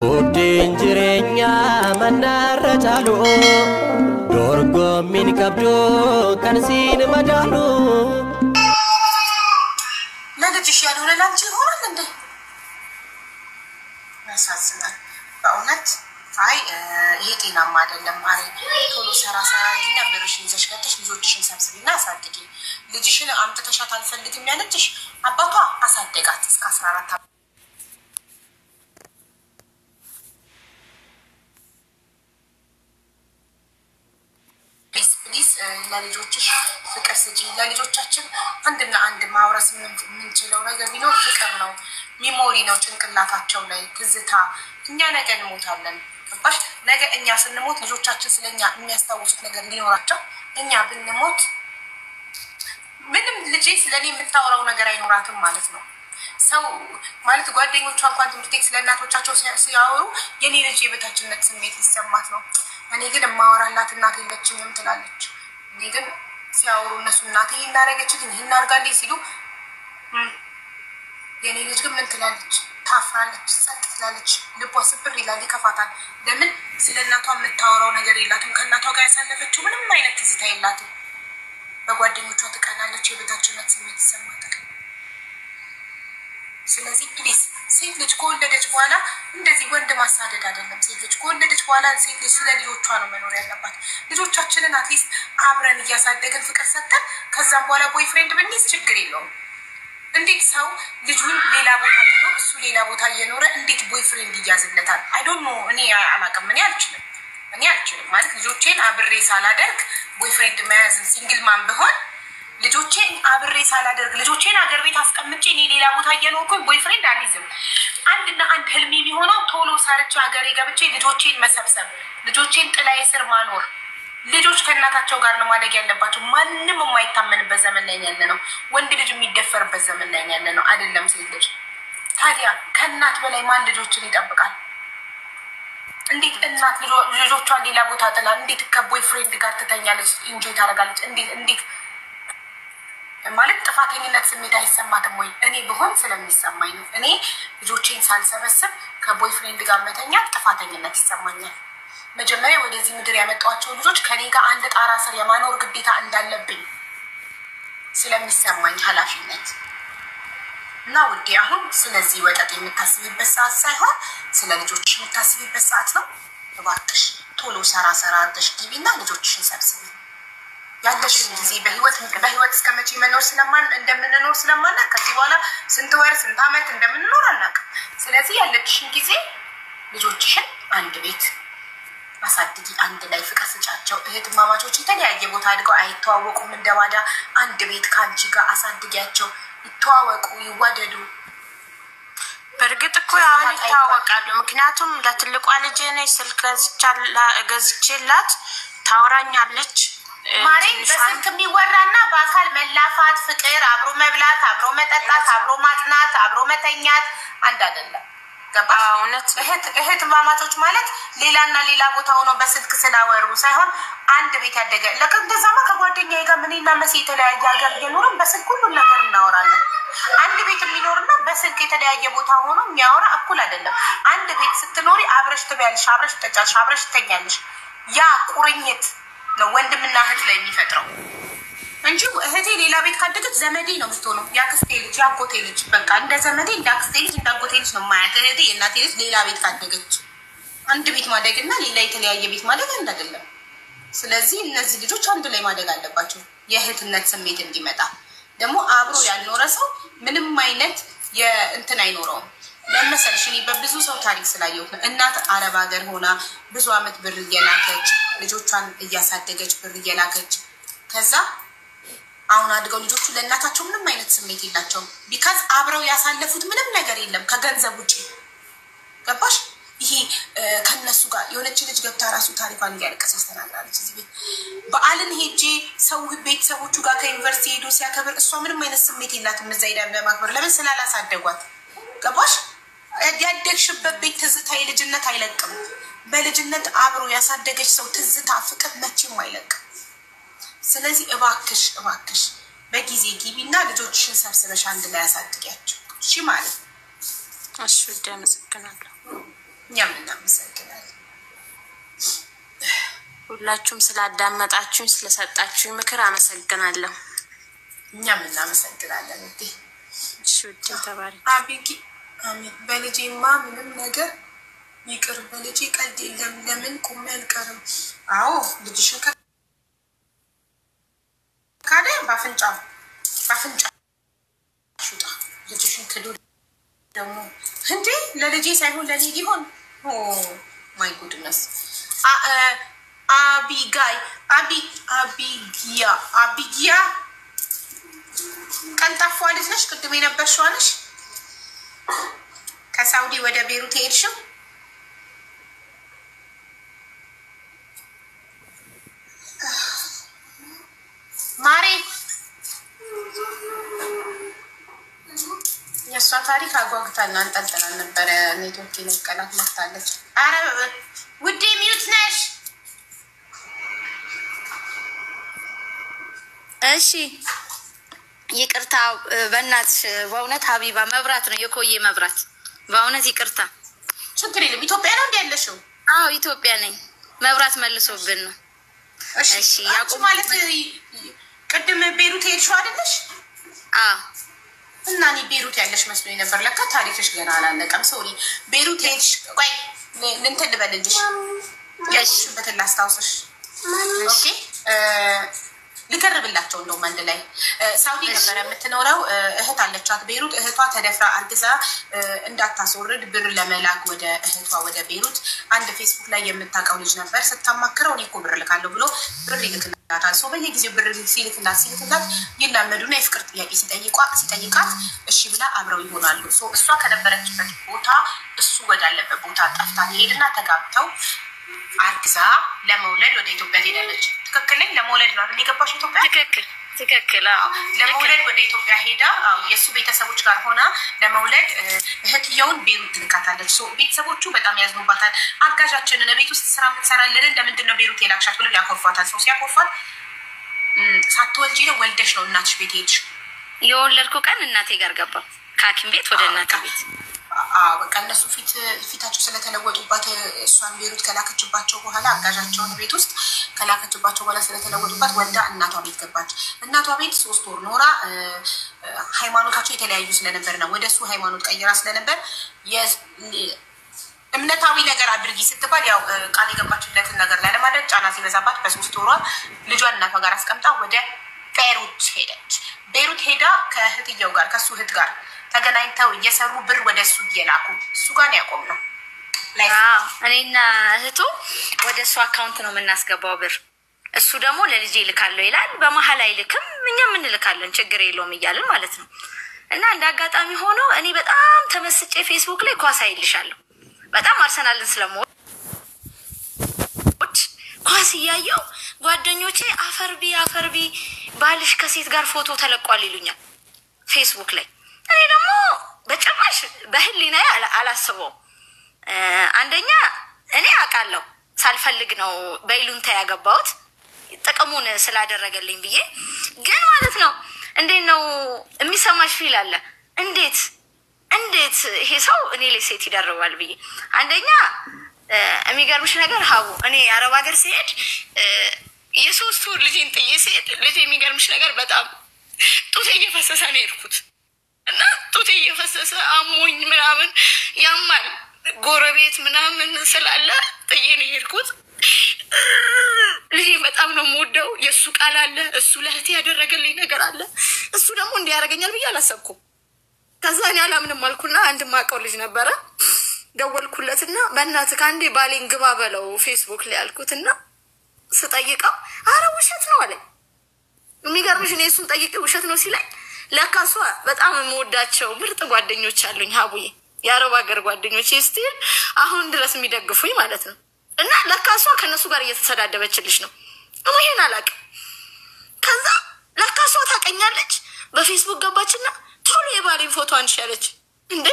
Udinjirenya manarrajalu dorgo min kabdo kan sin madalu ለልጅሽ ያልሆነ ላንቺ ይሆናል እንዴ? ያሳዝናል በእውነት። አይ ይሄ ጤናማ አይደለም። አሬ ቶሎ ሰራ ይና ብርሽን ይዘሽ ገብተሽ ልጆችሽን ሰብስቢና አሳድጊ። ልጅሽን አምጥተሻት አልፈልግም ያለችሽ አባቷ አሳደጋት እስከ 14 ለልጆችሽ ፍቅር ስጪ። ለልጆቻችን አንድና አንድ ማውረስ የምንችለው ነገር ቢኖር ፍቅር ነው፣ ሚሞሪ ነው ጭንቅላታቸው ላይ ትዝታ። እኛ ነገ እንሞታለን ገባሽ? ነገ እኛ ስንሞት ልጆቻችን ስለኛ የሚያስታውሱት ነገር ሊኖራቸው፣ እኛ ብንሞት ምንም ልጄ ስለኔ የምታወራው ነገር አይኖራትም ማለት ነው። ሰው ማለት ጓደኞቿ እንኳን ትምህርት ቤት ስለእናቶቻቸው ሲያወሩ የኔ ልጅ የበታችነት ስሜት ሊሰማት ነው። እኔ ግን ማወራላት እናት የለችኝም ትላለች። እኔ ግን ሲያወሩ እነሱ እናቴ እናረገችልኝ ይሄን አርጋልኝ ሲሉ የኔ ልጅ ግን ምን ትላለች? ታፍራለች፣ ጸጥ ትላለች፣ ልቧ ስብር ይላል፣ ይከፋታል። ለምን? ስለ እናቷ የምታወራው ነገር የላትም። ከእናቷ ጋር ያሳለፈችው ምንም አይነት ትዝታ የላትም። በጓደኞቿ ትቀናለች፣ የበታችነት ስሜት ይሰማታል። ስለዚህ ፕሊስ ሴት ልጅ ከወለደች በኋላ እንደዚህ ወንድ ማሳደድ አይደለም። ሴት ልጅ ከወለደች በኋላ ሴት ልጅ ስለ ልጆቿ ነው መኖር ያለባት። ልጆቻችንን አትሊስት አብረን እያሳደግን ፍቅር ሰጠን ከዛም በኋላ ቦይፍሬንድ ብንይዝ ችግር የለውም። እንዴት ሰው ልጁን ሌላ ቦታ ጥሎ እሱ ሌላ ቦታ እየኖረ እንዴት ቦይፍሬንድ ይያዝለታል? አይ ዶንት ኖ። እኔ አላውቅም። እኔ አልችልም ማለት ልጆቼን አብሬ ሳላደርግ ቦይፍሬንድ መያዝን ሲንግል ማን ብሆን ልጆቼን አብሬ ሳላደርግ ልጆቼን አገር ቤት አስቀምጬ እኔ ሌላ ቦታ እየኖርኩኝ ቦይፍሬንድ አልይዝም። አንድና አንድ ህልሜ ቢሆነው ቶሎ ሰርቼ ሀገሬ ገብቼ ልጆቼን መሰብሰብ፣ ልጆቼን ጥላዬ ስር ማኖር። ልጆች ከእናታቸው ጋር ነው ማደግ ያለባቸው። ማንም የማይታመንበት ዘመን ላይ ያለ ነው። ወንድ ልጅ የሚደፈርበት ዘመን ላይ ያለ ነው አይደለም ሴት ልጅ። ታዲያ ከእናት በላይ ማን ልጆችን ይጠብቃል? እንዴት እናት ልጆቿን ሌላ ቦታ ጥላ እንዴት ከቦይፍሬንድ ጋር ትተኛለች? ኢንጆይ ታደርጋለች? እንዴት ማለት ጥፋተኝነት ስሜት አይሰማትም ወይ? እኔ ብሆን ስለሚሰማኝ ነው። እኔ ልጆቼን ሳልሰበስብ ከቦይፍሬንድ ጋር መተኛት ጥፋተኝነት ይሰማኛል። መጀመሪያ ወደዚህ ምድር ያመጣኋቸው ልጆች ከኔ ጋር አንድ ጣራ ስር የማኖር ግዴታ እንዳለብኝ ስለሚሰማኝ ኃላፊነት እና ውዴ፣ አሁን ስለዚህ ወጣት የምታስቢበት ሰዓት ሳይሆን ስለ ልጆችሽ የምታስቢበት ሰዓት ነው። እባክሽ ቶሎ ሰራ አድርገሽ ግቢና ልጆችሽን ሰብስቢ። ያለሽን ጊዜ በህይወት እስከመቼ እንደምንኖር ስለማናውቅ ከዚህ በኋላ ስንት ወር ስንት ዓመት እንደምንኖር አናውቅም። ስለዚህ ያለችሽን ጊዜ ልጆችሽን አንድ ቤት አሳድጊ፣ አንድ ላይ ፍቅር ስጫቸው። እህትማማቾች የተለያየ ቦታ አድገው አይተዋወቁም እንደባዳ። አንድ ቤት ከአንቺ ጋር አሳድጊያቸው፣ ይተዋወቁ፣ ይዋደዱ። በእርግጥ እኮ አሁን ይተዋወቃሉ። ምክንያቱም ለትልቋ ልጄ ነኝ ስልክ ገዝቼላት ታወራኛለች። ማሬ በስልክ የሚወራና በአካል መላፋት፣ ፍቅር፣ አብሮ መብላት፣ አብሮ መጠጣት፣ አብሮ ማጥናት፣ አብሮ መተኛት አንድ አይደለም። ገባሽ? እውነት። እህት ማማቾች ማለት ሌላና ሌላ ቦታ ሆኖ በስልክ ስላወሩ ሳይሆን አንድ ቤት ያደገ ለከም እንደዛማ ከጓደኛዬ ጋር ምንና መሲ የተለያየ ሀገር እየኖርን በስልክ ሁሉን ነገር እናወራለን። አንድ ቤት የሚኖርና በስልክ የተለያየ ቦታ ሆኖ የሚያወራ እኩል አይደለም። አንድ ቤት ስትኖሪ አብረሽ ትበያለሽ፣ አብረሽ ትጠጫለሽ፣ አብረሽ ትተኛለሽ። ያ ቁርኝት ነው ወንድምና እህት ላይ የሚፈጥረው እንጂ እህቴ ሌላ ቤት ካደገች ዘመዴ ነው የምትሆነው። የአክስቴ ልጅ፣ የአጎቴ ልጅ፣ በቃ እንደ ዘመዴ እንደ አክስቴ ልጅ እንደ አጎቴ ልጅ ነው ማያት። እህቴ የእናቴ ልጅ ሌላ ቤት ካደገች አንድ ቤት ማደግና ሌላ የተለያየ ቤት ማደግ አንድ አይደለም። ስለዚህ እነዚህ ልጆች አንድ ላይ ማደግ አለባቸው የእህትነት ስሜት እንዲመጣ። ደግሞ አብሮ ያልኖረ ሰው ምንም አይነት የእንትን አይኖረውም። ለመሰልሽ እኔ በብዙ ሰው ታሪክ ስላየሁት ነው። እናት አረብ ሀገር ሆና ብዙ አመት ብር እየላከች ልጆቿን እያሳደገች ብር እየላከች ከዛ አሁን አድገው ልጆቹ ለእናታቸው ምንም አይነት ስሜት የላቸውም። ቢካዝ አብረው ያሳለፉት ምንም ነገር የለም ከገንዘብ ውጭ። ገባሽ? ይሄ ከነሱ ጋር የሆነች ልጅ ገብታ ራሱ ታሪኳን እያለቀሰች ተናግራለች። እዚህ ቤት በዓልን ሄጄ ሰው ቤተሰቦቹ ጋር ከዩኒቨርሲቲ ሄዶ ሲያከብር እሷ ምንም አይነት ስሜት የላትም እዛ ሄዳ ለማክበር። ለምን? ስላላሳደጓት። ገባሽ? ያደግሽበት ቤት ትዝታ የልጅነት አይለቅም። በልጅነት አብሮ ያሳደገች ሰው ትዝታ፣ ፍቅር መቼም አይለቅም። ስለዚህ እባክሽ በጊዜ ግቢና ልጆችሽን ሰብስበሽ አንድ ላይ ያሳድጊያቸው። እሺ ማለት ነው። እሺ፣ ደህና መስከናለሁ። እኛም እናመሰግናለን። ሁላችሁም ስላዳመጣችሁኝ ስለሰጣችሁኝ ምክር አመሰግናለሁ። እኛም እናመሰግናለን። እንዴ ሹት ተባረክ አቢጊ አሜን። በልጄማ ምንም ነገር ይቅር፣ በልጄ ቀልድ የለም። ለምን ቁሜ አልቀርም? አዎ ልጅሽን ካደ ባፍንጫ ሹጣ ልጅሽን ክዱ ደግሞ እንዴ ለልጄ ሳይሆን ለኔ ሊሆን ኦ ማይ ጉድነስ አቢጊያ ቀልጣፋ ልጅ ነሽ። ቅድም የነበርሽው ነሽ። ከሳውዲ ወደ ቤሩት ሄድሽው? ማሬ የእሷ ታሪክ አጓግታና አንጠልጥላል ነበረ። ኔትወርክ የነቀላት መታለች። አረ ውዴ ሚዩት ነሽ? እሺ ይቅርታ በእናትሽ በእውነት ሀቢባ መብራት ነው የኮዬ መብራት። በእውነት ይቅርታ። ችግር የለም። ኢትዮጵያ ነው እንዲ ያለሽው? አዎ ኢትዮጵያ ነኝ። መብራት መልሶብን ነው። እሺ ያቁም ማለት ቅድም ቤሩት ሄድሽው አይደለሽ? አዎ እና እኔ ቤሩት ያለሽ መስሎኝ ነበር። ለካ ታሪክሽ ገና አላለቀም። ሶሪ ቤሩት ሄድሽ? ቆይ እንትን ልበልልሽ። ያሽበትን ላስታውስሽ። እሺ ልቀርብላቸው እንደውም አንድ ላይ ሳውዲ ነበረ የምትኖረው እህት አለቻት ቤሩት። እህቷ ተደፍራ አርግዛ እንዳታስወርድ ብር ለመላክ ወደ እህቷ ወደ ቤሩት አንድ ፌስቡክ ላይ የምታውቀው ልጅ ነበር። ስታማክረው እኔ እኮ ብር ልካለሁ ብሎ ብር ይልክላታል። ሰው በየጊዜው ብር ሲልክላት ይላመዱና የፍቅር ጥያቄ ሲጠይቃት እሺ ብላ አብረው ይሆናሉ። እሷ ከነበረችበት ቦታ እሱ ወዳለበት ቦታ ጠፍታ ትሄድና ተጋብተው አርግዛ ለመውለድ ወደ ኢትዮጵያ ትሄዳለች። ትክክል ነኝ? ለመውለድ ነው አይደል የገባሽ ኢትዮጵያ? ትክክል። ለመውለድ ወደ ኢትዮጵያ ሄዳ የእሱ ቤተሰቦች ጋር ሆና ለመውለድ እህትየውን ቤሩት ትልካታለች። ቤተሰቦቹ በጣም ያዝኑባታል። አጋዣችንን ቤት ውስጥ ስራ የምትሰራልን ለምንድን ነው ቤሩት የላክሻት ብለው ያኮርፏታል። ሲያኮርፏት ሳትወልጂ ነው ወልደሽ ነው እናትሽ ቤት ሄድሽ? የወለድኩ ቀን እናቴ ጋር ገባ ከሐኪም ቤት ወደ እናቴ ቤት። በቃ እነሱ ፊታቸው ስለተለወጡባት እሷን ቤሩት ከላከችባቸው በኋላ አጋዣቸውን ቤት ውስጥ ከላከችባቸው በኋላ ስለተለወጡባት ወልዳ እናቷ ቤት ገባች። እናቷ ቤት 3 ወር ኖራ ሃይማኖታቸው የተለያዩ ስለነበር ነው ወደ እሱ ሃይማኖት ቀይራ ስለነበር እምነታዊ ነገር አድርጊ ስትባል ያው ቃል የገባችለትን ነገር ላይ ለማድረግ ጫና ሲበዛባት በ3 ወሯ ልጇን እናቷ ጋር አስቀምጣ ወደ ቤሩት ሄደች። ቤሩት ሄዳ ከእህትየው ጋር ከሱ እህት ጋር ተገናኝተው እየሰሩ ብር ወደ እሱ እየላኩ እሱ ጋር ያቆም ነው። እኔና እህቱ ወደ እሱ አካውንት ነው የምናስገባው ብር። እሱ ደግሞ ለልጄ ይልካለሁ ይላል። በመሀል አይልክም፣ እኛም እንልካለን ችግር የለውም እያልን ማለት ነው። እና እንደ አጋጣሚ ሆኖ እኔ በጣም ተመስጬ ፌስቡክ ላይ ኳስ አይልሻለሁ በጣም አርሰናልን ስለምወድ ኳስ እያየው ጓደኞቼ አፈርቢ ባልሽ ከሴት ጋር ፎቶ ተለቋል ይሉኛል ፌስቡክ ላይ። እኔ ደግሞ በጭራሽ በህሊናዬ አላስበውም። አንደኛ እኔ አውቃለሁ ሳልፈልግ ነው በይሉንታ ያገባሁት ጥቅሙን ስላደረገልኝ ብዬ። ግን ማለት ነው እንዴት ነው የሚሰማሽ ፊል አለ እንዴት ይሄ ሰው እኔ ላይ ሴት ይደርባል ብዬ። አንደኛ የሚገርምሽ ነገር ሀቡ እኔ አረብ ሀገር ሲሄድ የ3 ወር ልጄን ጥዬ ሲሄድ ልጄ የሚገርምሽ ነገር በጣም ጡቴ እየፈሰሰ ነው የሄድኩት እና ጡቴ እየፈሰሰ አሞኝ ምናምን ያማል ጎረቤት ምናምን ስላለ ጥዬ ነው የሄድኩት። ልጄ በጣም ነው የምወደው። የእሱ ቃል አለ፣ እሱ ለእህቴ ያደረገልኝ ነገር አለ። እሱ ደግሞ እንዲያደርገኛል ብዬ አላሰብኩም። ከዛ እኔ አላምንም አልኩና አንድ ማውቀው ልጅ ነበረ ደወልኩለትና በእናትህ ከአንዴ ባሌን ግባ በለው ፌስቡክ ላይ ያልኩትና ስጠይቀው አረ ውሸት ነው አለኝ። የሚገርምሽ እኔ እሱን ጠይቄ ውሸት ነው ሲለኝ ለካ እሷ በጣም የምወዳቸው ምርጥ ጓደኞች አሉኝ ሀቡዬ፣ የአረብ ሀገር ጓደኞች ስቲል አሁን ድረስ የሚደግፉኝ ማለት ነው። እና ለካ እሷ ከእነሱ ጋር እየተሰዳደበችልሽ ነው። ይሄን አላውቅም። ከዛ ለካ እሷ ታውቀኛለች። በፌስቡክ ገባችና ቶሎ የባሌን ፎቶ አንሺ አለች። እንዴ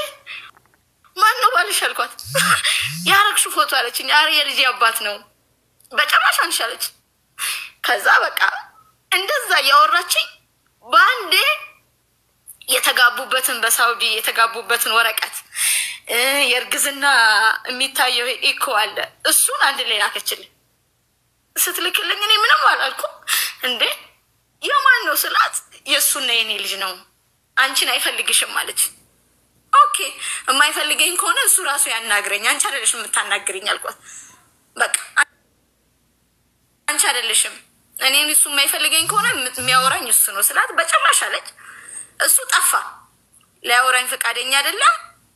ማን ነው ባልሽ አልኳት። ያረግሹ ፎቶ አለችኝ። አረ የልጄ አባት ነው። በጭራሽ አንሺ አለች። ከዛ በቃ እንደዛ ያወራችኝ በአንዴ የተጋቡበትን በሳውዲ የተጋቡበትን ወረቀት የእርግዝና የሚታየው ኢኮ አለ። እሱን አንድ ላይ ላከችልኝ። ስትልክልኝ እኔ ምንም አላልኩም። እንዴ የማን ነው ስላት የእሱና የኔ ልጅ ነው፣ አንቺን አይፈልግሽም አለች። ኦኬ የማይፈልገኝ ከሆነ እሱ ራሱ ያናግረኝ፣ አንቺ አይደለሽም የምታናግረኝ አልኳት። በቃ አንቺ አይደለሽም፣ እኔን እሱ የማይፈልገኝ ከሆነ የሚያወራኝ እሱ ነው ስላት በጭራሽ አለች። እሱ ጠፋ፣ ሊያወራኝ ፈቃደኛ አይደለም፣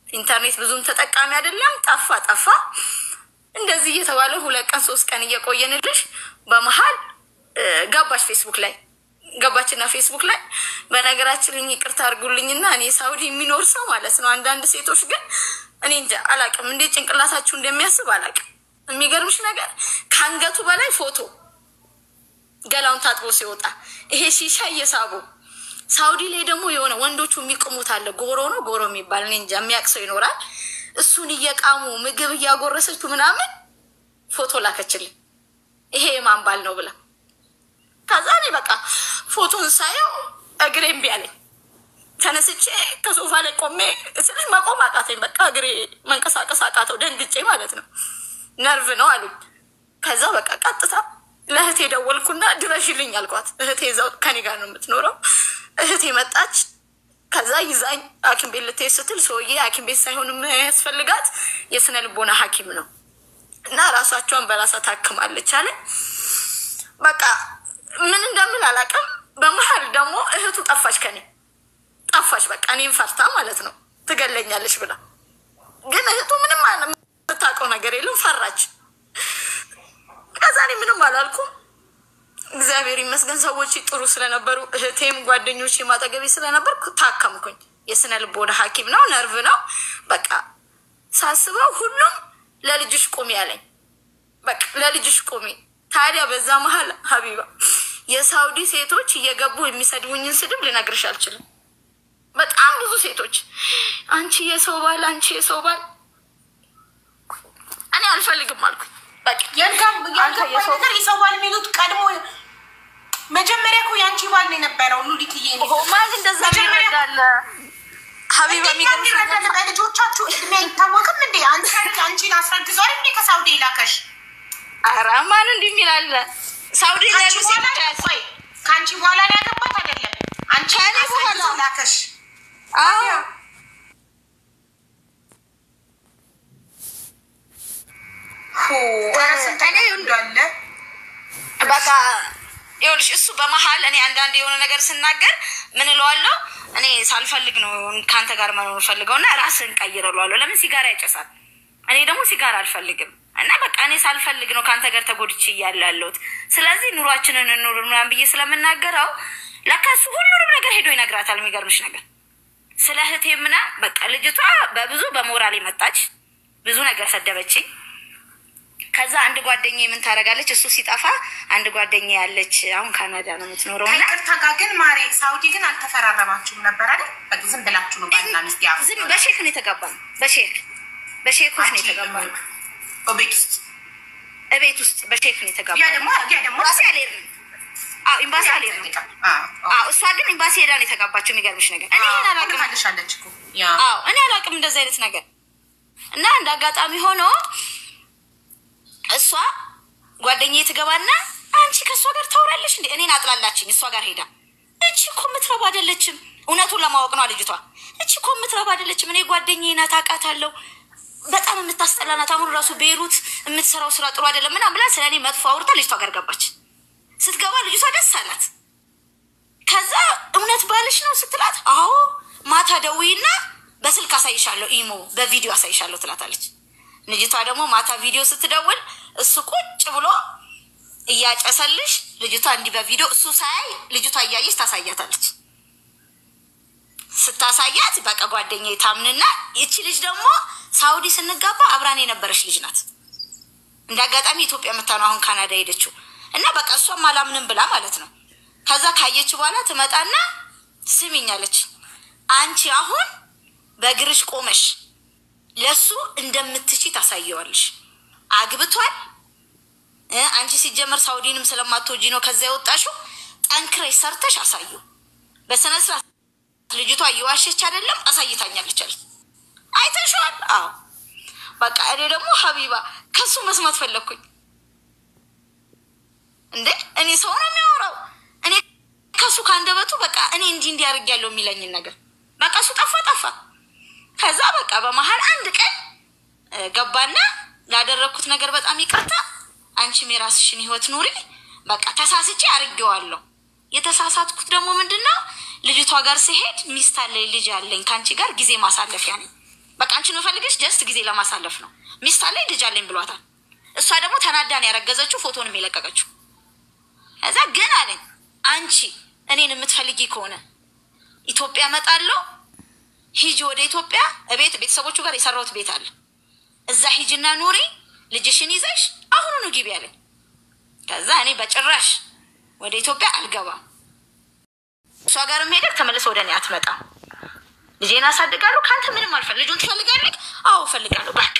ኢንተርኔት ብዙም ተጠቃሚ አይደለም። ጠፋ። እንደዚህ እየተባለ 2 ቀን 3 ቀን እየቆየንልሽ በመሀል ገባች ፌስቡክ ላይ ገባችና ፌስቡክ ላይ በነገራችን ይቅርታ አድርጉልኝና እኔ ሳውዲ የሚኖር ሰው ማለት ነው። አንዳንድ ሴቶች ግን እኔ እንጃ አላቅም እንዴት ጭንቅላታችሁ እንደሚያስብ አላቅም። የሚገርምሽ ነገር ከአንገቱ በላይ ፎቶ ገላውን ታጥቦ ሲወጣ ይሄ ሺሻ እየሳቡ ሳውዲ ላይ ደግሞ የሆነ ወንዶቹ የሚቅሙት አለ፣ ጎሮ የሚባል እኔ እንጃ የሚያቅሰው ይኖራል። እሱን እየቃሙ ምግብ እያጎረሰችው ምናምን ፎቶ ላከችልኝ። ይሄ የማን ባል ነው ብላ። ከዛ እኔ በቃ ፎቶን ሳየው እግሬ እምቢ አለኝ። ተነስቼ ከሶፋ ላይ ቆሜ ስልሽ መቆም አቃተኝ። በቃ እግሬ መንቀሳቀስ አቃተው፣ ደንግጬ ማለት ነው። ነርቭ ነው አሉኝ። ከዛ በቃ ቀጥታ ለእህቴ ደወልኩና ድረሽልኝ አልኳት። እህቴ እዛው ከኔ ጋር ነው የምትኖረው። እህቴ መጣች። ከዛ ይዛኝ ሐኪም ቤት ልትሄድ ስትል ሰውዬ ሐኪም ቤት ሳይሆን የሚያስፈልጋት የስነ ልቦና ሐኪም ነው እና ራሳቸውን በራሳ ታክማለች አለ። በቃ ምን እንደምን አላውቅም። በመሀል ደግሞ እህቱ ጠፋች፣ ከኔ ጠፋች። በቃ እኔም ፈርታ ማለት ነው ትገለኛለች ብላ። ግን እህቱ ምንም የምታውቀው ነገር የለም፣ ፈራች። ከዛ እኔ ምንም አላልኩም። እግዚአብሔር ይመስገን ሰዎች ጥሩ ስለነበሩ እህቴም ጓደኞች ማጠገቤ ስለነበርኩ ታከምኩኝ። የስነ ልቦና ሐኪም ነው፣ ነርቭ ነው። በቃ ሳስበው ሁሉም ለልጅሽ ቁሚ ያለኝ፣ በቃ ለልጅሽ ቁሚ። ታዲያ በዛ መሀል ሀቢባ የሳውዲ ሴቶች እየገቡ የሚሰድቡኝን ስድብ ልነግርሽ አልችልም። በጣም ብዙ ሴቶች አንቺ የሰው ባል፣ አንቺ የሰው ባል። እኔ አልፈልግም አልኩኝ። የሰው ባል የሚሉት ቀድሞ መጀመሪያ እኮ የአንቺ ባል ነው የነበረው። ኑሪትዬ ማን እንደዛ ይረዳለ? ሀቢባ የሚገርምሽ ልጆቻችሁ እድሜ አይታወቅም እንዴ? አንቺን አስረግዟል እንዴ ከሳውዲ ላከሽ? ኧረ ማን እንዲህ የሚላለ? ሳውዲ ያሉ ሴቶች ከአንቺ በኋላ ነው ያገባት አይደለም? አንቺ በኋላ ላከሽ? አዎ በቃ ይኸውልሽ፣ እሱ በመሀል እኔ አንዳንድ የሆነ ነገር ስናገር ምን እለዋለሁ? እኔ ሳልፈልግ ነው ከአንተ ጋር መኖር ፈልገው እና ራስን ቀይር እለዋለሁ። ለምን ሲጋራ ይጨሳል፣ እኔ ደግሞ ሲጋራ አልፈልግም። እና በቃ እኔ ሳልፈልግ ነው ከአንተ ጋር ተጎድቼ እያለ ያለሁት። ስለዚህ ኑሯችንን እንኑር ምናምን ብዬ ስለምናገረው ለካ እሱ ሁሉንም ነገር ሄዶ ይነግራታል። የሚገርምሽ ነገር ስለ እህቴ ምና በቃ ልጅቷ በብዙ በሞራል መጣች፣ ብዙ ነገር ሰደበችኝ። ከዛ አንድ ጓደኛ ምን ታደርጋለች? እሱ ሲጠፋ አንድ ጓደኛ ያለች አሁን ካናዳ ነው የምትኖረው። እና ከይቅርታ ጋር ግን ማሬ ሳውዲ ግን አልተፈራረማችሁም ነበር አይደል? በቃ ዝም ብላችሁ ነው ባልና ሚስት ያው ዝም በሼክ ነው የተጋባነው። በሼኮች ነው የተጋባነው። እቤት ውስጥ በሼክ ነው የተጋባነው። ያ ደግሞ ራሴ አልሄድንም። ኤምባሲ አልሄድንም። እሷ ግን ኤምባሲ ሄዳ ነው የተጋባቸው። የሚገርምሽ ነገር እኔ አላውቅም አለች እኮ እኔ አላውቅም እንደዚህ አይነት ነገር። እና እንደ አጋጣሚ ሆኖ እሷ ጓደኛዬ ትገባና አንቺ ከእሷ ጋር ታወራለች እንዴ? እኔን አጥላላችኝ። እሷ ጋር ሄዳ እቺ እኮ የምትረባ አይደለችም። እውነቱን ለማወቅ ነው ልጅቷ። እቺ እኮ የምትረባ አይደለችም። እኔ ጓደኛዬ ናት፣ አውቃታለሁ። በጣም የምታስጠላናት። አሁን ራሱ ቤይሩት የምትሰራው ስራ ጥሩ አይደለም ምናምን ብላ ስለ እኔ መጥፎ አውርታ ልጅቷ ጋር ገባች። ስትገባ ልጅቷ ደስ አላት። ከዛ እውነት ባልሽ ነው ስትላት፣ አዎ ማታ ደውይና በስልክ አሳይሻለሁ፣ ኢሞ በቪዲዮ አሳይሻለሁ ትላታለች። ልጅቷ ደግሞ ማታ ቪዲዮ ስትደውል እሱ ቁጭ ብሎ እያጨሰልሽ ልጅቷ እንዲህ በቪዲዮ እሱ ሳያይ ልጅቷ እያየች ታሳያታለች። ስታሳያት በቃ ጓደኛዬ ታምንና ይቺ ልጅ ደግሞ ሳውዲ ስንጋባ አብራን የነበረች ልጅ ናት። እንደ አጋጣሚ ኢትዮጵያ መታነው አሁን ካናዳ ሄደችው እና በቃ እሷም አላምንም ብላ ማለት ነው። ከዛ ካየች በኋላ ትመጣና ስሚኛለች፣ አንቺ አሁን በእግርሽ ቆመሽ ለሱ እንደምትቺ ታሳየዋለሽ። አግብቷል። አንቺ ሲጀመር ሳውዲንም ስለማትወጂ ነው ከዛ የወጣሽው። ጠንክረሽ ሰርተሽ አሳዩ በስነ ስርዓት። ልጅቷ እየዋሸች አይደለም አሳይታኛለች አለች። አይተሽዋል? አዎ በቃ እኔ ደግሞ ሀቢባ ከሱ መስማት ፈለግኩኝ። እንዴ እኔ ሰው ነው የሚያወራው። እኔ ከሱ ከአንደበቱ በቃ እኔ እንዲህ አድርጌያለሁ የሚለኝን ነገር በቃ እሱ ጠፋ። ከዛ በቃ በመሀል አንድ ቀን ገባና ላደረግኩት ነገር በጣም ይቅርታ፣ አንቺም የራስሽን ህይወት ኑሪ፣ በቃ ተሳስቼ አድርጌዋለሁ። የተሳሳትኩት ደግሞ ምንድነው ልጅቷ ጋር ሲሄድ ሚስት አለኝ ልጅ አለኝ ከአንቺ ጋር ጊዜ ማሳለፊያ ነኝ፣ በቃ አንቺን መፈልግሽ ጀስት ጊዜ ለማሳለፍ ነው፣ ሚስት አለኝ ልጅ አለኝ ብሏታል። እሷ ደግሞ ተናዳን ያረገዘችው ፎቶንም የለቀቀችው። እዛ ግን አለኝ አንቺ እኔን የምትፈልጊ ከሆነ ኢትዮጵያ እመጣለሁ፣ ሂጂ ወደ ኢትዮጵያ፣ ቤተሰቦቹ ጋር የሰራሁት ቤት አለ፣ እዛ ሂጂና ኑሪ፣ ልጅሽን ይዘሽ አሁኑኑ ግቢ አለኝ። ከዛ እኔ በጭራሽ ወደ ኢትዮጵያ አልገባም፣ እሷ ጋርም ሄደህ ተመልሰ ወደ እኔ አትመጣም፣ ልጄን አሳድጋለሁ፣ ከአንተ ምንም አልፈልግም። ልጁን ትፈልጋለህ? አዎ እፈልጋለሁ። በቃ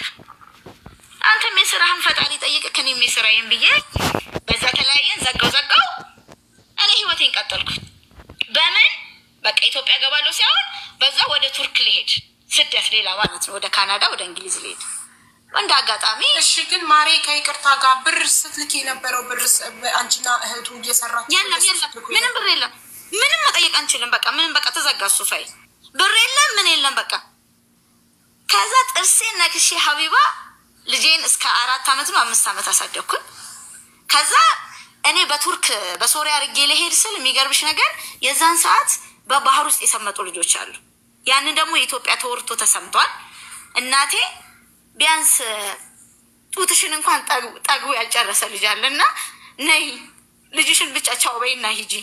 አንተም የስራህን ፈጣሪ ጠይቅ፣ ከኔም የስራዬን ብዬ በዛ ተለያየን። ዘጋው እኔ ህይወቴን ቀጠልኩኝ። በምን በቃ ኢትዮጵያ ገባለሁ ሲሆን በዛ ወደ ቱርክ ልሄድ፣ ስደት ሌላ ማለት ነው፣ ወደ ካናዳ ወደ እንግሊዝ ልሄድ እንደ አጋጣሚ። እሺ ግን ማሬ ከይቅርታ ጋር ብር ስትልክ የነበረው ብር አንቺና እህቱ እየሰራችሁ? የለም ምንም ብር የለም፣ ምንም መጠየቅ አንችልም። በቃ ምንም በቃ ተዘጋ እሱ ፋይል፣ ብር የለም ምን የለም በቃ። ከዛ ጥርሴን ነክሼ ሀቢባ ልጄን እስከ 4 ዓመት ነው 5 ዓመት አሳደግኩኝ። ከዛ እኔ በቱርክ በሶሪያ አድርጌ ልሄድ ስል የሚገርምሽ ነገር የዛን ሰዓት በባህር ውስጥ የሰመጡ ልጆች አሉ። ያንን ደግሞ የኢትዮጵያ ተወርቶ ተሰምቷል። እናቴ ቢያንስ ጡትሽን እንኳን ጠግቦ ያልጨረሰ ልጅ አለና ነይ ልጅሽን ብቻ ቻው በይና ሂጂ፣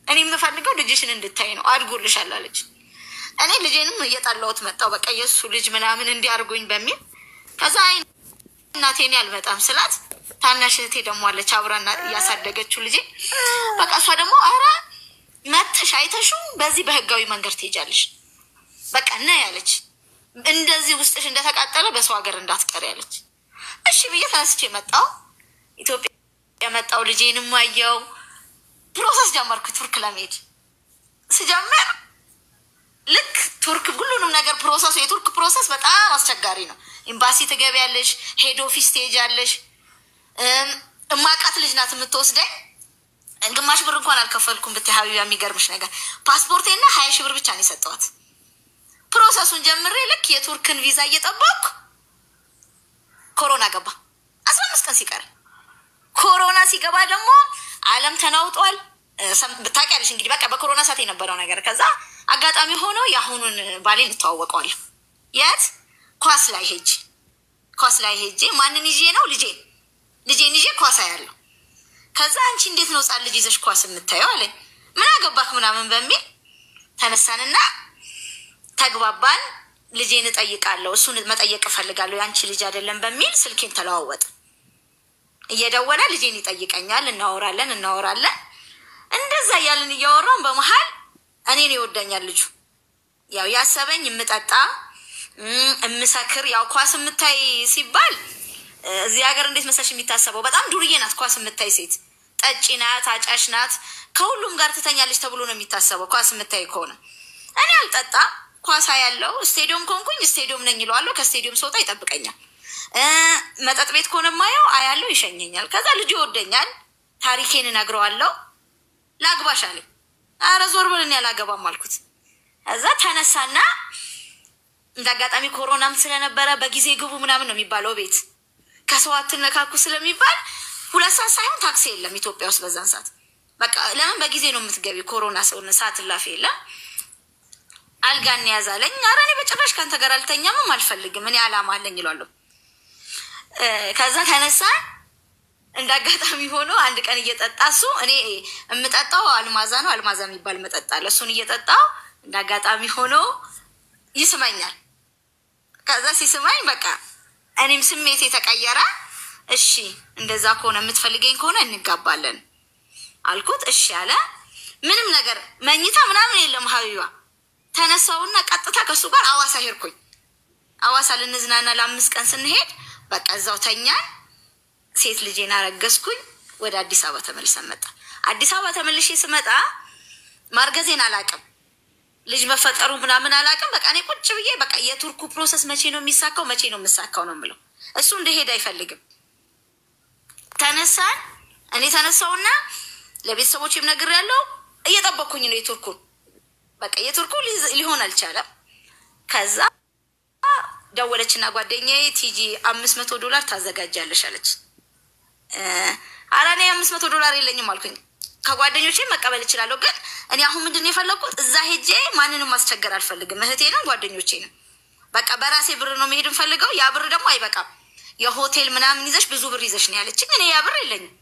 እኔ የምፈልገው ልጅሽን እንድታይ ነው፣ አድጎልሻል አለች። እኔ ልጄንም እየጣላሁት መጣሁ፣ በቃ የእሱ ልጅ ምናምን እንዲያርጉኝ በሚል። ከዛ እናቴ እኔ አልመጣም ስላት ታናሽ እህቴ ደግሞ አለች አብራና እያሳደገችው ልጄ። በቃ እሷ ደግሞ ኧረ መተሽ አይተሽው በዚህ በህጋዊ መንገድ ትሄጃለሽ በቃ ነይ ያለች። እንደዚህ ውስጥሽ እንደተቃጠለ በሰው ሀገር እንዳትቀር ያለች። እሺ ብዬ ተነስቼ መጣሁ። ኢትዮጵያ መጣሁ፣ ልጄንም አየሁ። ፕሮሰስ ጀመርኩ ቱርክ ለመሄድ። ስጀምር ልክ ቱርክ ሁሉንም ነገር ፕሮሰሱ የቱርክ ፕሮሰስ በጣም አስቸጋሪ ነው። ኤምባሲ ትገቢያለሽ፣ ሄድ ኦፊስ ትሄጃለሽ። እማቃት ልጅ ናት የምትወስደኝ። ግማሽ ብር እንኳን አልከፈልኩም ብታይ ሀቢባ። የሚገርምሽ ነገር ፓስፖርቴና 20 ሺህ ብር ብቻ ነው የሰጠኋት። ፕሮሰሱን ጀምሬ ልክ የቱርክን ቪዛ እየጠበቅኩ ኮሮና ገባ። 15 ቀን ሲቀር ኮሮና ሲገባ ደግሞ ዓለም ተናውጧል። ብታውቂያለሽ እንግዲህ በቃ በኮሮና ሰዓት የነበረው ነገር። ከዛ አጋጣሚ ሆኖ የአሁኑን ባሌን እንተዋወቀዋለሁ። የት ኳስ ላይ ሄጄ ማንን ይዤ ነው ልጄን ይዤ ኳስ አያለሁ። ከዛ አንቺ እንዴት ነው ህጻን ልጅ ይዘሽ ኳስ የምታየው አለኝ። ምን አገባክ ምናምን በሚል ተነሳንና ተግባባን። ልጄን እጠይቃለሁ፣ እሱን መጠየቅ እፈልጋለሁ፣ ያንቺ ልጅ አይደለም በሚል ስልኬን ተለዋወጥ። እየደወለ ልጄን ይጠይቀኛል፣ እናወራለን። እንደዛ እያልን እያወራን በመሀል እኔን ይወደኛል ልጁ። ያው ያሰበኝ የምጠጣ እምሰክር፣ ያው ኳስ የምታይ ሲባል እዚህ ሀገር እንዴት መሰለሽ የሚታሰበው በጣም ዱርዬ ናት ኳስ የምታይ ሴት፣ ጠጪ ናት፣ አጫሽ ናት፣ ከሁሉም ጋር ትተኛለች ተብሎ ነው የሚታሰበው ኳስ የምታይ ከሆነ። እኔ አልጠጣ ኳሳ ያለው ስቴዲየም ኮንኩኝ፣ ስቴዲየም ነኝ ይለዋለሁ። ከስቴዲየም ስወጣ ይጠብቀኛል። መጠጥ ቤት ከሆነ ማየው አያለው፣ ይሸኘኛል። ከዛ ልጁ ይወደኛል፣ ታሪኬን እነግረዋለሁ። ላግባሽ አለኝ። ኧረ ዞር በል እኔ አላገባም አልኩት። እዛ ተነሳና እንደ አጋጣሚ ኮሮናም ስለነበረ በጊዜ ግቡ ምናምን ነው የሚባለው ቤት፣ ከሰው አትነካኩ ስለሚባል 2 ሰዓት ሳይሆን ታክሲ የለም ኢትዮጵያ ውስጥ በዛን ሰዓት። በቃ ለምን በጊዜ ነው የምትገቢ፣ ኮሮና ሰዓት እላፊ የለም። አልጋን ያዛለኝ። ኧረ እኔ በጭራሽ ከአንተ ጋር አልተኛምም አልፈልግም፣ እኔ አላማ አለኝ ይሏለሁ። ከዛ ተነሳ። እንደ አጋጣሚ ሆኖ አንድ ቀን እየጠጣ እሱ፣ እኔ የምጠጣው አልማዛ ነው፣ አልማዛ የሚባል መጠጥ አለ። እሱን እየጠጣው እንደ አጋጣሚ ሆኖ ይስመኛል። ከዛ ሲስማኝ በቃ እኔም ስሜቴ ተቀየረ። እሺ እንደዛ ከሆነ የምትፈልገኝ ከሆነ እንጋባለን አልኩት። እሺ አለ። ምንም ነገር መኝታ ምናምን የለም ሀቢባ። ተነሳውና ቀጥታ ከሱ ጋር አዋሳ ሄድኩኝ። አዋሳ ልንዝናና ለ5 ቀን ስንሄድ በቃ እዛው ተኛን። ሴት ልጄን አረገዝኩኝ። ወደ አዲስ አበባ ተመልሰን መጣ። አዲስ አበባ ተመልሼ ስመጣ ማርገዜን አላቅም። ልጅ መፈጠሩ ምናምን አላውቅም። በቃ እኔ ቁጭ ብዬ በቃ የቱርኩ ፕሮሰስ መቼ ነው የሚሳካው መቼ ነው የምሳካው ነው የምለው። እሱ እንደሄድ አይፈልግም። ተነሳን። እኔ ተነሳውና ለቤተሰቦቼም ነግሬያለሁ። እየጠበኩኝ ነው የቱርኩን። በቃ የቱርኩ ሊሆን አልቻለም። ከዛ ደወለችና ጓደኛዬ ቲጂ $500 ታዘጋጃለሽ አለች። አራኔ $500 የለኝም አልኩኝ። ከጓደኞቼ መቀበል እችላለሁ፣ ግን እኔ አሁን ምንድነው የፈለኩት እዛ ሄጄ ማንንም ማስቸገር አልፈልግም። እህቴንም ጓደኞቼንም በቃ በራሴ ብር ነው መሄድ እንፈልገው። ያ ብር ደግሞ አይበቃም። የሆቴል ምናምን ይዘሽ ብዙ ብር ይዘሽ ነው ያለችኝ። እኔ ያ ብር የለኝም፣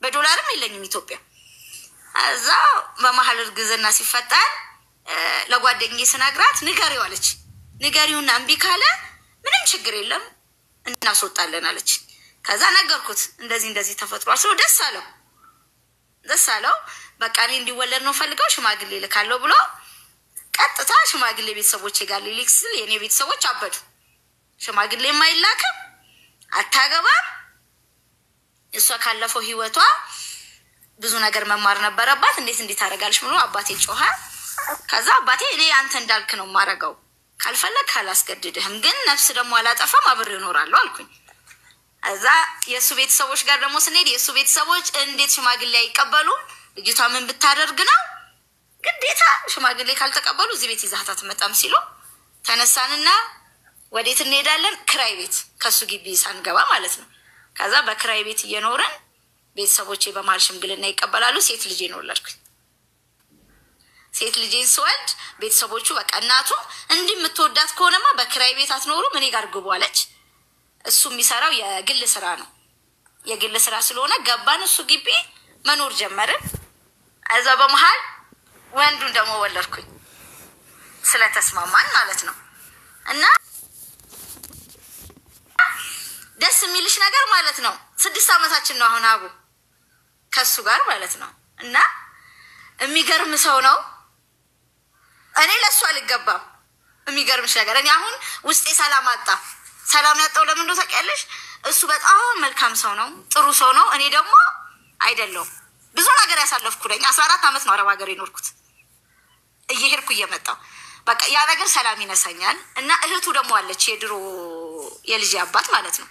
በዶላርም የለኝም ኢትዮጵያ። እዛ በመሀል እርግዝና ሲፈጠር ለጓደኛዬ ስነግራት ንገሪው አለች። ንገሪውና እምቢ ካለ ምንም ችግር የለም እናስወጣለን አለች። ከዛ ነገርኩት እንደዚህ ተፈጥሯል። ሰው ደስ አለው። በቃ እኔ እንዲወለድ ነው ፈልገው ሽማግሌ ልካለው ብሎ ቀጥታ ሽማግሌ ቤተሰቦቼ ጋር ሊልክ ሲል የኔ ቤተሰቦች አበዱ። ሽማግሌ ማይላከም አታገባም። እሷ ካለፈው ህይወቷ ብዙ ነገር መማር ነበረባት። እንዴት ታረጋለሽ ብሎ አባቴ ጮኸ። ከዛ አባቴ እኔ አንተ እንዳልክ ነው ማረጋው፣ ካልፈለክ ካላስገድድህም፣ ግን ነፍስ ደግሞ አላጠፋም አብሬ እኖራለሁ አልኩኝ። እዛ የሱ ቤተሰቦች ጋር ደግሞ ስንሄድ የሱ ቤተሰቦች እንዴት ሽማግሌ አይቀበሉም? ልጅቷ ምን ብታደርግ ነው ግዴታ ሽማግሌ ካልተቀበሉ እዚህ ቤት ይዛታ ትመጣም ሲሉ ተነሳንና ወዴት እንሄዳለን? ክራይ ቤት፣ ከሱ ግቢ ሳንገባ ማለት ነው። ከዛ በክራይ ቤት እየኖርን ቤተሰቦቼ በመሀል ሽምግልና ይቀበላሉ። ሴት ልጄ ነው ወለድኩኝ። ሴት ልጄን ስወልድ ቤተሰቦቹ በቃ እናቱ እንዲህ የምትወዳት ከሆነማ በክራይ ቤት አትኖሩም እኔ ጋር ግቡ አለች። እሱ የሚሰራው የግል ስራ ነው። የግል ስራ ስለሆነ ገባን እሱ ግቢ መኖር ጀመርን። እዛ በመሀል ወንዱን ደግሞ ወለድኩኝ ስለተስማማን ማለት ነው። እና ደስ የሚልሽ ነገር ማለት ነው 6 ዓመታችን ነው አሁን አቡ ከሱ ጋር ማለት ነው። እና የሚገርም ሰው ነው። እኔ ለሱ አልገባም። የሚገርምሽ ነገር እኔ አሁን ውስጤ ሰላም አጣ። ሰላም ያጣው ለምን እንደው ታውቂያለሽ? እሱ በጣም መልካም ሰው ነው፣ ጥሩ ሰው ነው። እኔ ደግሞ አይደለም ብዙ ነገር ያሳለፍኩ ነኝ። 14 ዓመት ነው አረብ ሀገር የኖርኩት እየሄድኩ እየመጣሁ። በቃ ያ ነገር ሰላም ይነሳኛል። እና እህቱ ደግሞ አለች የድሮ የልጅ አባት ማለት ነው።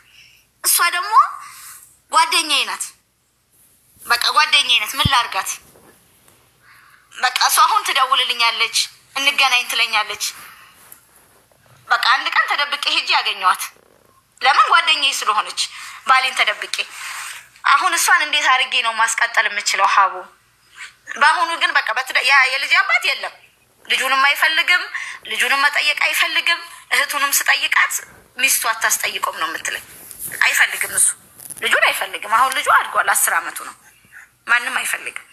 እሷ ደግሞ ጓደኛዬ ናት። በቃ ጓደኛዬ ናት። ምን ላርጋት? በቃ እሷ አሁን ትደውልልኛለች፣ እንገናኝ ትለኛለች። በቃ አንድ ቀን ተደብቄ ሄጄ ያገኘዋት ለምን ጓደኛዬ ስለሆነች ባሌን ተደብቄ። አሁን እሷን እንዴት አድርጌ ነው ማስቀጠል የምችለው ሀቡ? በአሁኑ ግን በቃ ያ የልጅ አባት የለም፣ ልጁንም አይፈልግም፣ ልጁንም መጠየቅ አይፈልግም። እህቱንም ስጠይቃት ሚስቱ አታስጠይቆም ነው የምትለኝ። አይፈልግም፣ እሱ ልጁን አይፈልግም። አሁን ልጁ አድጓል፣ 10 ዓመቱ ነው። ማንም አይፈልግም።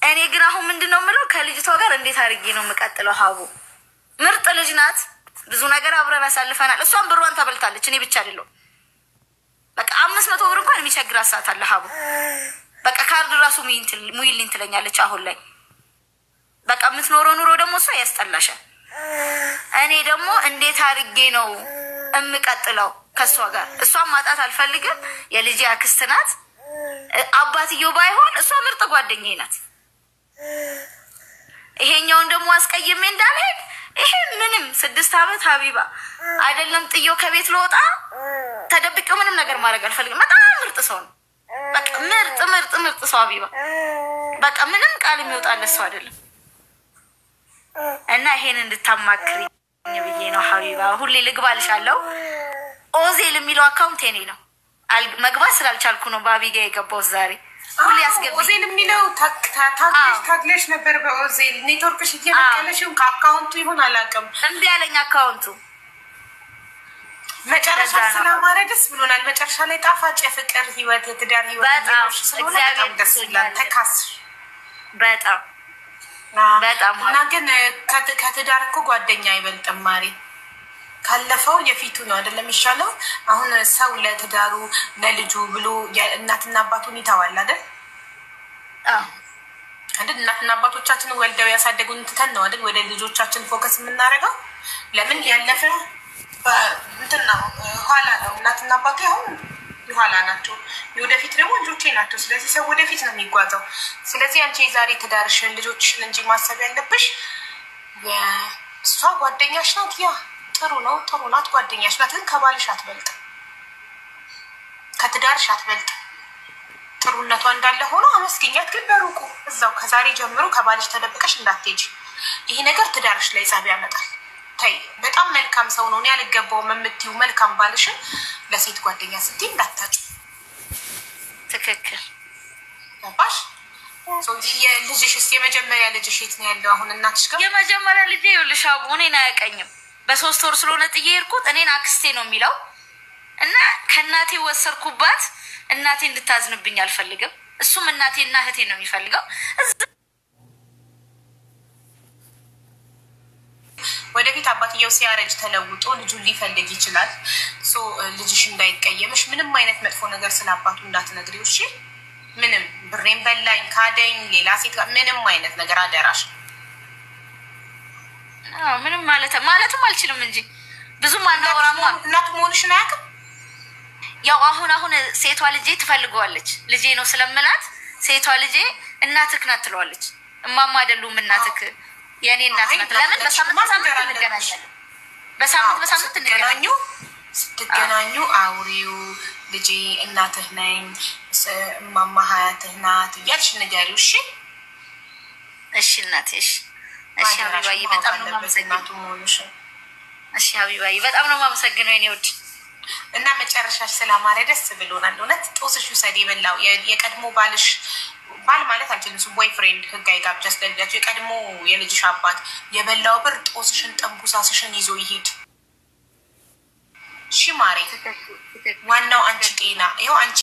እኔ ግን አሁን ምንድነው የምለው ከልጅቷ ጋር እንዴት አድርጌ ነው የምቀጥለው? ሀቡ ምርጥ ልጅ ናት። ብዙ ነገር አብረን አሳልፈናል። እሷን ብሯን ተበልታለች፣ እኔ ብቻ አይደለሁ። በቃ 500 ብር እንኳን የሚቸግራት ሰዓት አለ ሀቡ። በቃ ካርድ ራሱ ሙይልኝ ትለኛለች አሁን ላይ። በቃ የምትኖረው ኑሮ ደግሞ እሷ ያስጠላሻል። እኔ ደግሞ እንዴት አድርጌ ነው የምቀጥለው ከእሷ ጋር? እሷን ማጣት አልፈልግም። የልጄ አክስት ናት። አባትየው ባይሆን እሷ ምርጥ ጓደኛዬ ናት። ይሄኛውን ደግሞ አስቀይሜ እንዳልሄድ ይሄ ምንም 6 ዓመት ሀቢባ አይደለም ጥየው ከቤት ልወጣ ተደብቄው ምንም ነገር ማድረግ አልፈልግም። በጣም ምርጥ ሰው ነው። በቃ ምርጥ ሰው ሀቢባ። በቃ ምንም ቃል የሚወጣለት ሰው አይደለም። እና ይሄን እንድታማክሪ ብዬ ነው ሀቢባ። ሁሌ ልግባልሻለሁ። ኦዜል የሚለው አካውንት የኔ ነው። መግባት ስላልቻልኩ ነው በአቢጋ የገባው ዛሬ። ሁሌ አስገቢ። ኦዜል የሚለው ታግለሽ ነበር በኦዜል ኔትወርክሽ እየመቀለሽ ከአካውንቱ ይሆን አላውቅም። እምቢ ያለኝ አካውንቱ። መጨረሻ ስለማረ ደስ ብሎናል። መጨረሻ ላይ ጣፋጭ የፍቅር ህይወት የትዳር ህይወት ስለሆነ በጣም ደስ ይላል። ተካስሽ በጣም እና ግን ከትዳር እኮ ጓደኛ አይበልጥም ማሪ። ካለፈው የፊቱ ነው አይደለም ይሻለው። አሁን ሰው ለትዳሩ ለልጁ ብሎ የእናትና አባቱን ይተዋል አይደል? አይደል? እናትና አባቶቻችን ወልደው ያሳደጉን ትተን ነው አይደል ወደ ልጆቻችን ፎከስ የምናደርገው። ለምን ያለፈ እንትን ነው ኋላ ነው። እናትና አባቱ አሁን ኋላ ናቸው፣ ወደፊት ደግሞ ልጆቼ ናቸው። ስለዚህ ሰው ወደፊት ነው የሚጓዘው። ስለዚህ አንቺ ዛሬ ትዳርሽን ልጆችሽን እንጂ ማሰብ ያለብሽ የእሷ ጓደኛሽ ናት። ያ ጥሩ ነው፣ ጥሩ ናት፣ ጓደኛሽ ናት። ግን ከባልሽ አትበልጥ፣ ከትዳርሽ አትበልጥ። ጥሩነቷ እንዳለ ሆኖ አመስገኛት። ግን በሩቁ እዛው ከዛሬ ጀምሮ ከባልሽ ተደብቀሽ እንዳትሄጂ። ይሄ ነገር ትዳርሽ ላይ ጸብ ያመጣል። ታይ በጣም መልካም ሰው ነው። እኔ አልገባውም የምትይው መልካም ባልሽን ለሴት ጓደኛ ስትይ እንዳታጩ። ትክክል ባሽ ልጅሽስ የመጀመሪያ ልጅሽ የት ነው ያለው አሁን? እናትሽ ጋር? የመጀመሪያ ልጄ ይኸውልሽ አቡ እኔን አያውቀኝም። በ3 ወር ስለሆነ ጥዬ ሄድኩት። እኔን አክስቴ ነው የሚለው እና ከእናቴ ወሰርኩባት። እናቴ እንድታዝንብኝ አልፈልግም። እሱም እናቴና እህቴ ነው የሚፈልገው። ወደፊት አባትየው ሲያረጅ ተለውጦ ልጁን ሊፈልግ ይችላል። ልጅሽ እንዳይቀየምሽ ምንም አይነት መጥፎ ነገር ስለ አባቱ እንዳትነግሪው እሺ? ምንም ብሬን በላኝ ካደኝ ሌላ ሴት ጋር ምንም አይነት ነገር አደራሽ። ምንም ማለትም አልችልም እንጂ ብዙም አናወራማ። እናቱ መሆንሽን አያውቅም። ያው አሁን ሴቷ ልጄ ትፈልገዋለች። ልጄ ነው ስለምላት ሴቷ ልጄ እናትህ ናት ትለዋለች። እማማ አይደሉም እናትህ የኔ እናት ናት። ለምን በሳምንት እንገናኛለን። በሳምንት እንገናኙ። ስትገናኙ አውሪው ልጄ እናትህ ነኝ እማማ ሀያትህ ናት እያልሽ ንገሪው እሺ? እሺ እናቴ እሺ። እሺ ሀቢባዬ በጣም ነው የማመሰግነው። እሺ ሀቢባዬ በጣም ነው የማመሰግነው የኔ ውድ። እና መጨረሻሽ ስላማረ ደስ ብሎናል። እውነት ጦስሽ ውሰድ። የበላው የቀድሞ ባልሽ ባል ማለት አልችልም እሱ ቦይ ፍሬንድ ህጋዊ ጋብቻ ስለሌላቸው የቀድሞ የልጅሽ አባት የበላው ብር ጦስሽን ጠንቡሳስሽን ይዞ ይሄድ። እሺ ማሬ ዋናው አንቺ ጤና ይኸው አንቺ